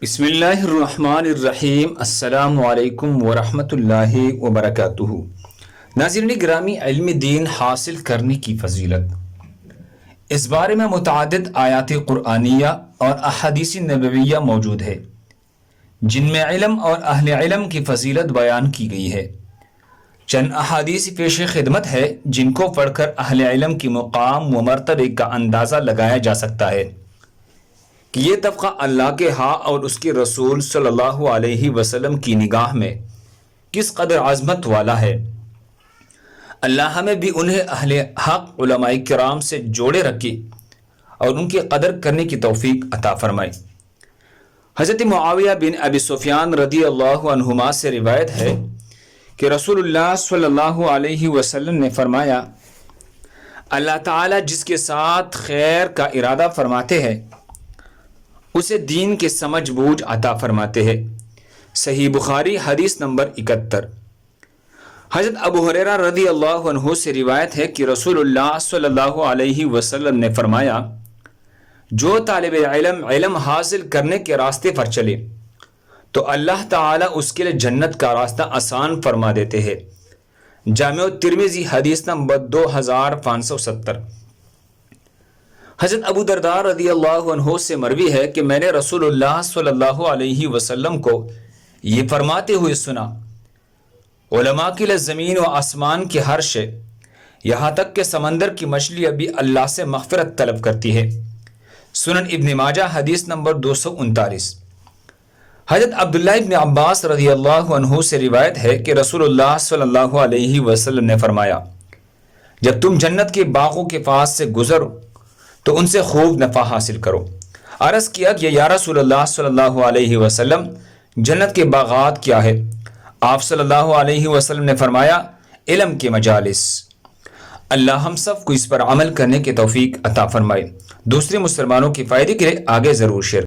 بسم اللہ الرحمن الرحیم۔ السلام علیکم ورحمۃ اللہ وبرکاتہ۔ ناظرین گرامی، علم دین حاصل کرنے کی فضیلت، اس بارے میں متعدد آیات قرآنیہ اور احادیث نبویہ موجود ہے جن میں علم اور اہل علم کی فضیلت بیان کی گئی ہے۔ چند احادیث پیش خدمت ہے جن کو پڑھ کر اہل علم کی مقام و مرتبے کا اندازہ لگایا جا سکتا ہے کہ یہ طبقہ اللہ کے ہاں اور اس کے رسول صلی اللہ علیہ وسلم کی نگاہ میں کس قدر عظمت والا ہے۔ اللہ ہمیں بھی انہیں اہل حق علماء کرام سے جوڑے رکھے اور ان کی قدر کرنے کی توفیق عطا فرمائے۔ حضرت معاویہ بن ابی سفیان رضی اللہ عنہما سے روایت ہے کہ رسول اللہ صلی اللہ علیہ وسلم نے فرمایا، اللہ تعالیٰ جس کے ساتھ خیر کا ارادہ فرماتے ہیں اسے دین کے سمجھ بوجھ عطا فرماتے ہیں۔ صحیح بخاری حدیث نمبر 71۔ حضرت ابو ہریرہ رضی اللہ عنہ سے روایت ہے کہ رسول اللہ صلی اللہ علیہ وسلم نے فرمایا، جو طالب علم حاصل کرنے کے راستے پر چلے تو اللہ تعالیٰ اس کے لیے جنت کا راستہ آسان فرما دیتے ہیں۔ جامع ترمذی حدیث نمبر 2570۔ حضرت ابو درداء رضی اللہ عنہ سے مروی ہے کہ میں نے رسول اللہ صلی اللہ علیہ وسلم کو یہ فرماتے ہوئے سنا، علماء کے لیے زمین و آسمان کی ہر شے، یہاں تک کہ سمندر کی مچھلی بھی اللہ سے مغفرت طلب کرتی ہے۔ سنن ابن ماجہ حدیث نمبر 239۔ حضرت عبداللہ ابن عباس رضی اللہ عنہ سے روایت ہے کہ رسول اللہ صلی اللہ علیہ وسلم نے فرمایا، جب تم جنت کے باغوں کے پاس سے گزرو تو ان سے خوب نفع حاصل کرو۔ عرض کیا کہ یا رسول اللہ صلی اللہ علیہ وسلم، جنت کے باغات کیا ہے؟ آپ صلی اللہ علیہ وسلم نے فرمایا، علم کے مجالس۔ اللہ ہم سب کو اس پر عمل کرنے کی توفیق عطا فرمائے۔ دوسرے مسلمانوں کے فائدے کے لیے آگے ضرور شیئر